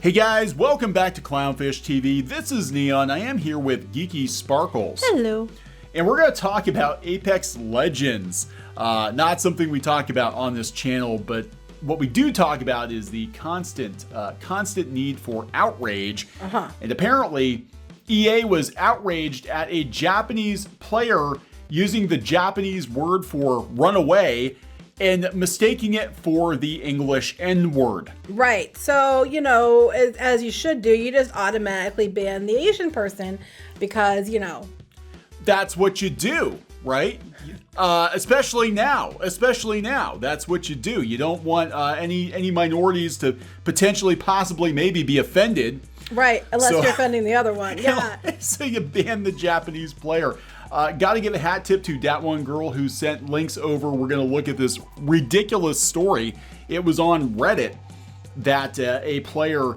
Hey guys, welcome back to Clownfish TV. This is Kneon. I am here with Geeky Sparkles. Hello. And we're going to talk about Apex Legends. Not something we talk about on this channel, but what we do talk about is the constant need for outrage. And apparently, EA was outraged at a Japanese player using the Japanese word for runaway and mistaking it for the English N-word. Right. So, you know, as you should do, you just automatically ban the Asian person because, you know. That's what you do, right? Especially now. That's what you do. You don't want any minorities to potentially, possibly, maybe be offended. Right, unless you're offending the other one. Yeah. So you ban the Japanese player. Got to give a hat tip to that one girl who sent links over. We're going to look at this ridiculous story. It was on Reddit that a player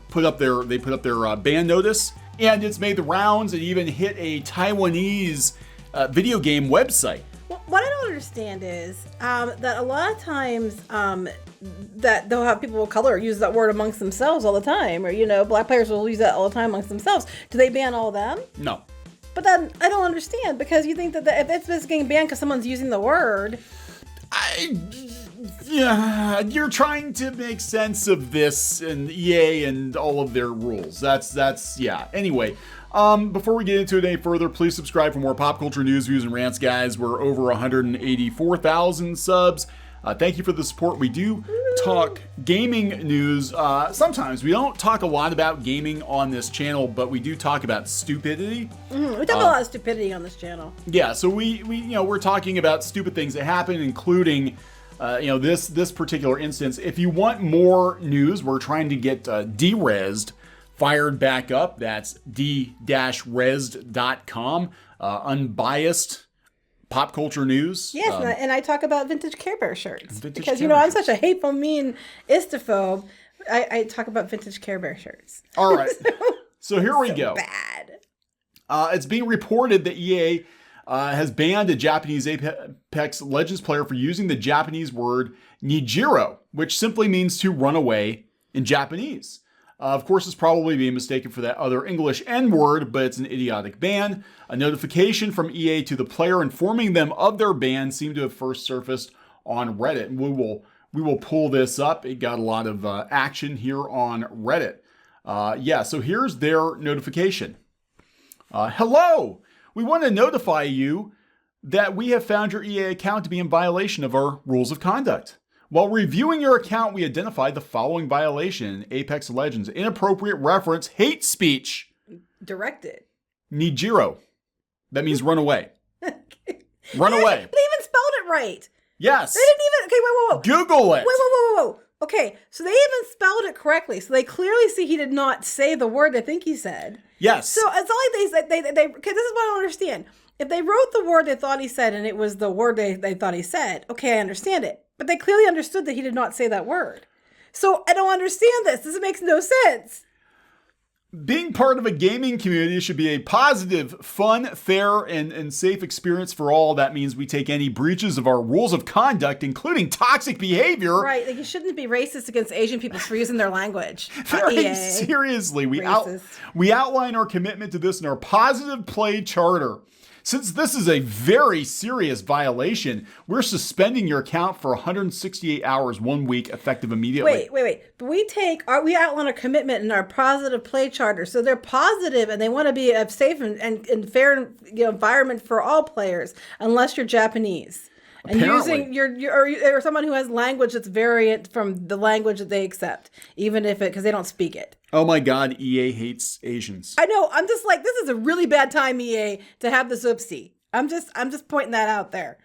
put up their ban notice, and it's made the rounds. It even hit a Taiwanese video game website. Well, what I don't understand is that a lot of times that they'll have people of color use that word amongst themselves all the time, or, you know, black players will use that all the time amongst themselves. Do they ban all of them? No. But then I don't understand, because you think that if it's getting banned because someone's using the word. Yeah, you're trying to make sense of this and EA and all of their rules. That's yeah. Anyway, before we get into it any further, please subscribe for more pop culture news, views, and rants, guys. We're over 184,000 subs. Thank you for the support. We do talk gaming news. Sometimes we don't talk a lot about gaming on this channel, but we do talk about stupidity. We talk a lot of stupidity on this channel. Yeah, so we're talking about stupid things that happen, including this particular instance. If you want more news, we're trying to get D-Resed fired back up. That's d-resed.com. Unbiased pop culture news. Yes, and I talk about vintage Care Bear shirts. Because, you know, I'm such a hateful, mean istophobe. I talk about vintage Care Bear shirts. All right. So here we go. Bad. It's being reported that EA has banned a Japanese Apex Legends player for using the Japanese word Nijiro, which simply means to run away in Japanese. Of course, it's probably being mistaken for that other English N-word, but it's an idiotic ban. A notification from EA to the player informing them of their ban seemed to have first surfaced on Reddit. And we will pull this up. It got a lot of action here on Reddit. So here's their notification. Hello! We want to notify you that we have found your EA account to be in violation of our rules of conduct. While reviewing your account, we identified the following violation in Apex Legends: inappropriate reference, hate speech. Directed. Nijiro. That means run away. Run away. They even spelled it right. Yes. They didn't even, okay, whoa. Google it. Whoa. Okay, so they even spelled it correctly. So they clearly see he did not say the word I think he said. Yes. So it's not like they okay, this is what I don't understand. If they wrote the word they thought he said and it was the word they thought he said, okay, I understand it. But they clearly understood that he did not say that word. So I don't understand this. This makes no sense. Being part of a gaming community should be a positive, fun, fair, and safe experience for all. That means we take any breaches of our rules of conduct, including toxic behavior. Right, like you shouldn't be racist against Asian people for using their language. Very seriously, we outline our commitment to this in our positive play charter. Since this is a very serious violation, we're suspending your account for 168 hours, 1 week, effective immediately. Wait. But we outline a commitment in our positive play charter. So they're positive and they want to be a safe and fair environment for all players, unless you're Japanese. And using or someone who has language that's variant from the language that they accept, even if because they don't speak it. Oh my God, EA hates Asians. I know. I'm just like, this is a really bad time, EA, to have this oopsie. I'm just pointing that out there.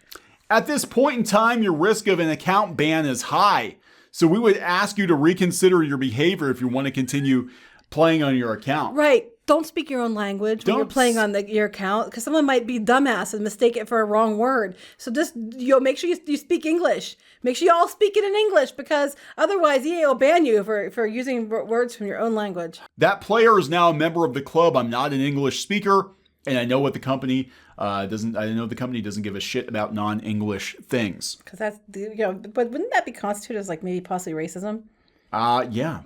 At this point in time, your risk of an account ban is high. So we would ask you to reconsider your behavior if you want to continue playing on your account. Right. Don't speak your own language when you're playing on your account, because someone might be dumbass and mistake it for a wrong word. So just make sure you speak English. Make sure you all speak it in English, because otherwise EA will ban you for using words from your own language. That player is now a member of the club. I'm not an English speaker, and I know what the company doesn't. I know the company doesn't give a shit about non-English things. Because that's but wouldn't that be constituted as like maybe possibly racism? Yeah.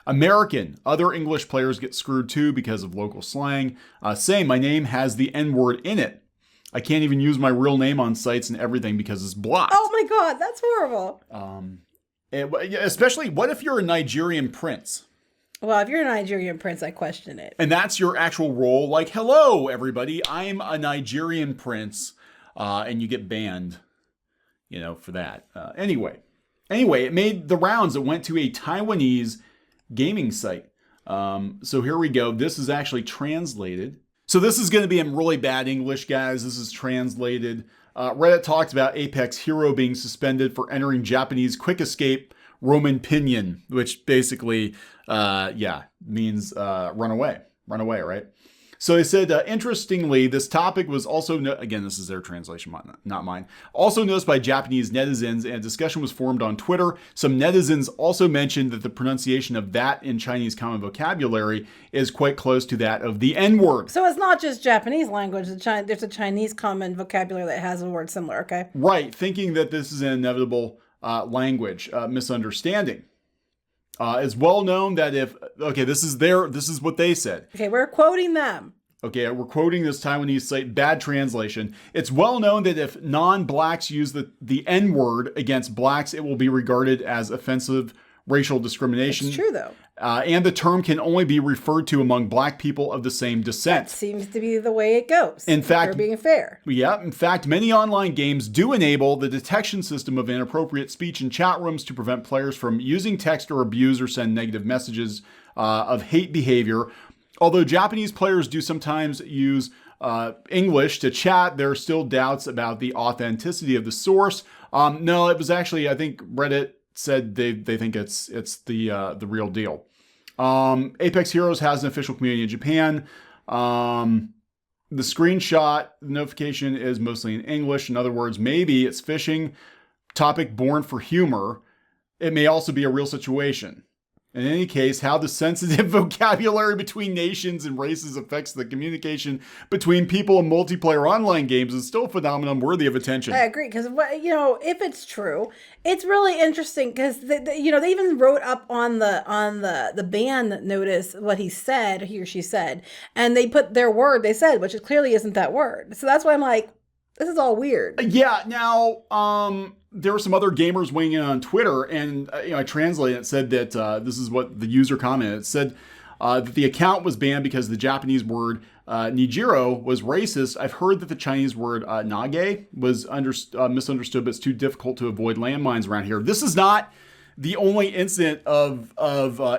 American. Other English players get screwed too because of local slang. Say, my name has the N-word in it. I can't even use my real name on sites and everything because it's blocked. Oh my God, that's horrible. Especially, what if you're a Nigerian prince? Well, if you're a Nigerian prince, I question it. And that's your actual role. Like, hello, everybody. I'm a Nigerian prince. And you get banned, for that. Anyway, it made the rounds. It went to a Taiwanese gaming site. So here we go. This is actually translated. So this is going to be in really bad English, guys. This is translated. Reddit talks about Apex Hero being suspended for entering Japanese quick escape Roman Pinion, which basically, means run away. Run away, right? So they said, interestingly, this topic was also, again, this is their translation, not mine, also noticed by Japanese netizens, and a discussion was formed on Twitter. Some netizens also mentioned that the pronunciation of that in Chinese common vocabulary is quite close to that of the N-word. So it's not just Japanese language. There's a Chinese common vocabulary that has a word similar, okay? Right, thinking that this is an inevitable language misunderstanding. It's well known that this is what they said. Okay, we're quoting them. Okay, we're quoting this Taiwanese site, bad translation. It's well known that if non-blacks use the N-word against blacks, it will be regarded as offensive racial discrimination. It's true, though. And the term can only be referred to among black people of the same descent. That seems to be the way it goes. In fact, they're being fair. Yeah, in fact, many online games do enable the detection system of inappropriate speech in chat rooms to prevent players from using text or abuse or send negative messages of hate behavior. Although Japanese players do sometimes use English to chat, there are still doubts about the authenticity of the source. No, it was actually, I think Reddit said they think it's the real deal. Apex Heroes has an official community in Japan. The screenshot notification is mostly in English. In other words, maybe it's phishing topic born for humor. It may also be a real situation. In any case, how the sensitive vocabulary between nations and races affects the communication between people in multiplayer online games is still a phenomenon worthy of attention. I agree, because if it's true, it's really interesting because they even wrote up on the ban notice what he or she said, and they put their word they said, which clearly isn't that word. So that's why I'm like, this is all weird. Yeah. Now, there were some other gamers weighing in on Twitter, and I translated it. It said that this is what the user commented. It said that the account was banned because the Japanese word Nijiro was racist. I've heard that the Chinese word nage was misunderstood, but it's too difficult to avoid landmines around here. This is not the only incident of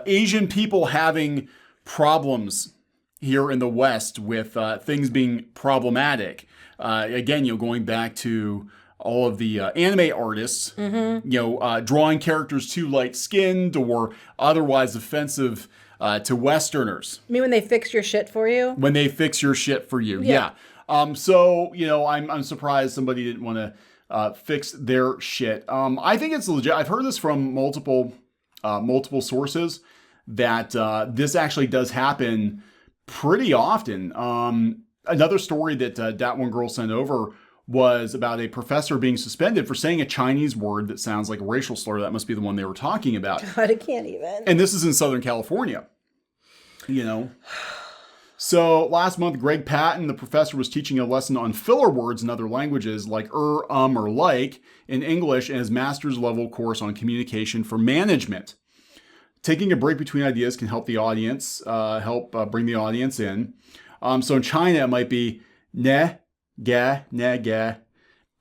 Asian people having problems here in the West with things being problematic. Again, going back to all of the anime artists, drawing characters too light-skinned or otherwise offensive to Westerners. You mean when they fix your shit for you? When they fix your shit for you, yeah. So, I'm surprised somebody didn't want to fix their shit. I think it's legit. I've heard this from multiple sources that this actually does happen pretty often. Another story that one girl sent over was about a professor being suspended for saying a Chinese word that sounds like a racial slur. That must be the one they were talking about. God, I can't even. And this is in Southern California, So last month, Greg Patton, the professor, was teaching a lesson on filler words in other languages like or like in English in his master's level course on communication for management. Taking a break between ideas can help the audience, bring the audience in. So in China, it might be ne, ga,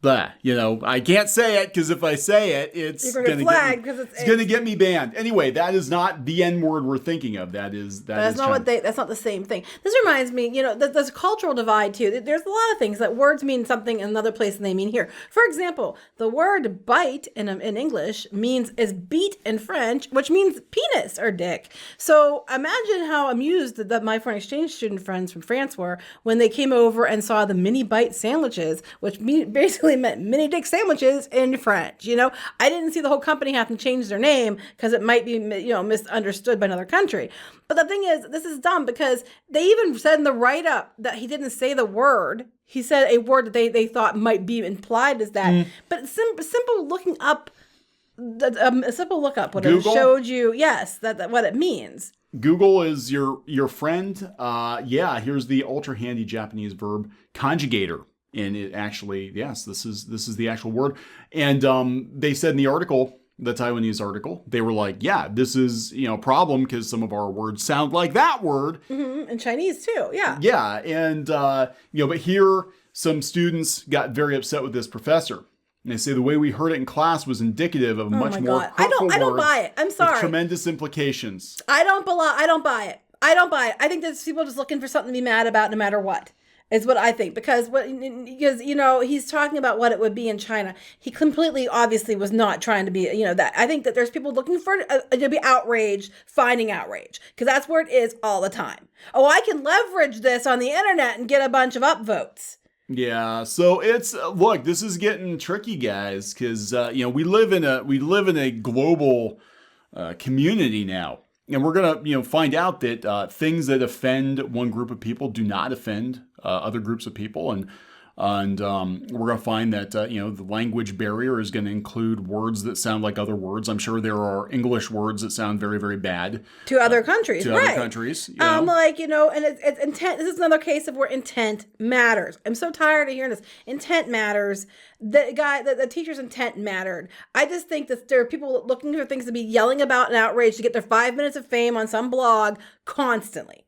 blah. I can't say it because if I say it, it's going to get me banned. Anyway, that is not the N word we're thinking of. That's not the same thing. This reminds me, there's a cultural divide too. There's a lot of things that words mean something in another place than they mean here. For example, the word bite in English is beat in French, which means penis or dick. So imagine how amused that my foreign exchange student friends from France were when they came over and saw the mini bite sandwiches, which basically meant mini dick sandwiches in French. I didn't see the whole company have to change their name because it might be misunderstood by another country. But the thing is, this is dumb because they even said in the write-up that he didn't say the word. He said a word that they thought might be implied as that. But simple looking up a simple lookup would have Google? showed you, yes, that what it means. Google is your friend. Yeah, here's the ultra handy Japanese verb conjugator. And it actually, yes, this is the actual word. And they said in the article, the Taiwanese article, they were like, yeah, this is, a problem because some of our words sound like that word. Mm-hmm. In Chinese too, yeah. Yeah, and, but here some students got very upset with this professor. And they say the way we heard it in class was indicative of a much more hurtful I don't word buy it. I'm sorry. with tremendous implications. I don't buy it. I don't buy it. I think there's people just looking for something to be mad about no matter what. Is what I think. Because he's talking about what it would be in China. He completely, obviously, was not trying to be, that. I think that there's people looking for to be outraged, finding outrage. Because that's where it is all the time. Oh, I can leverage this on the internet and get a bunch of upvotes. Yeah, so it's look, this is getting tricky, guys, because we live in a global community now, and we're gonna find out that things that offend one group of people do not offend other groups of people, and we're gonna find that the language barrier is going to include words that sound like other words. I'm sure there are English words that sound very, very bad to other countries, to right? Other countries, and it's intent. This is another case of where intent matters. I'm so tired of hearing this. Intent matters. The teacher's intent mattered. I just think that there are people looking for things to be yelling about and outraged to get their 5 minutes of fame on some blog constantly.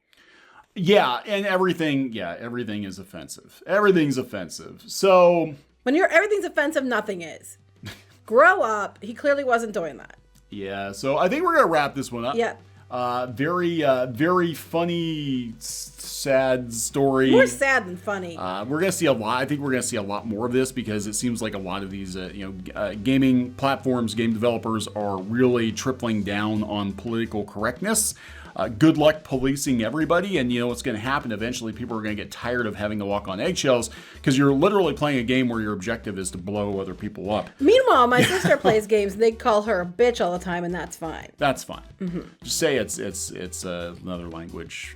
Yeah, and everything is offensive. Everything's offensive. So when everything's offensive, nothing is. Grow up. He clearly wasn't doing that. Yeah, so I think we're gonna wrap this one up. Yeah. Very funny, sad story. More sad than funny. We're gonna see a lot. I think we're gonna see a lot more of this because it seems like a lot of these, gaming platforms, game developers are really tripling down on political correctness. Good luck policing everybody, and what's going to happen eventually. People are going to get tired of having to walk on eggshells because you're literally playing a game where your objective is to blow other people up. Meanwhile, my sister plays games and they call her a bitch all the time, and that's fine. That's fine. Mm-hmm. Just say it's another language.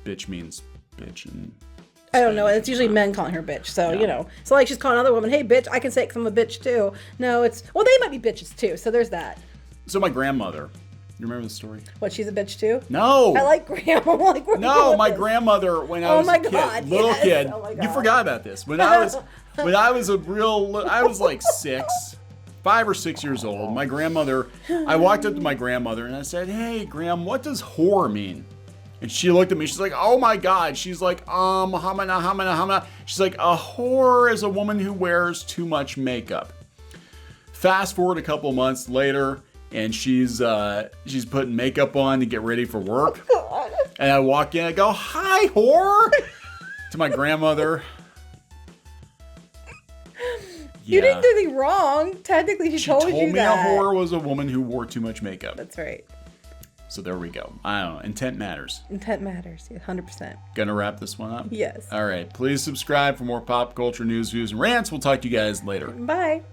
Bitch means bitch, and I don't know. It's usually men calling her bitch. So so like she's calling another woman, hey bitch. I can say it 'cause I'm a bitch too. No, they might be bitches too. So there's that. So my grandmother. You remember the story? What, she's a bitch too? No. I like grandma. No, my grandmother when I was a kid, little kid. Oh my God. You forgot about this. When I was I was like 5 or 6 years old. My grandmother, I walked up to my grandmother and I said, "Hey, Gram, what does whore mean?" And she looked at me. She's like, "Oh my God." She's like, hamana. She's like, "A whore is a woman who wears too much makeup." Fast forward a couple months later. And she's putting makeup on to get ready for work. Oh, and I walk in, I go, "Hi, whore," to my grandmother. You didn't do anything wrong. Technically, she told you that. She told me a whore was a woman who wore too much makeup. That's right. So there we go. I don't know. Intent matters. Intent matters. 100%. Gonna wrap this one up? Yes. All right. Please subscribe for more pop culture news, views, and rants. We'll talk to you guys later. Bye.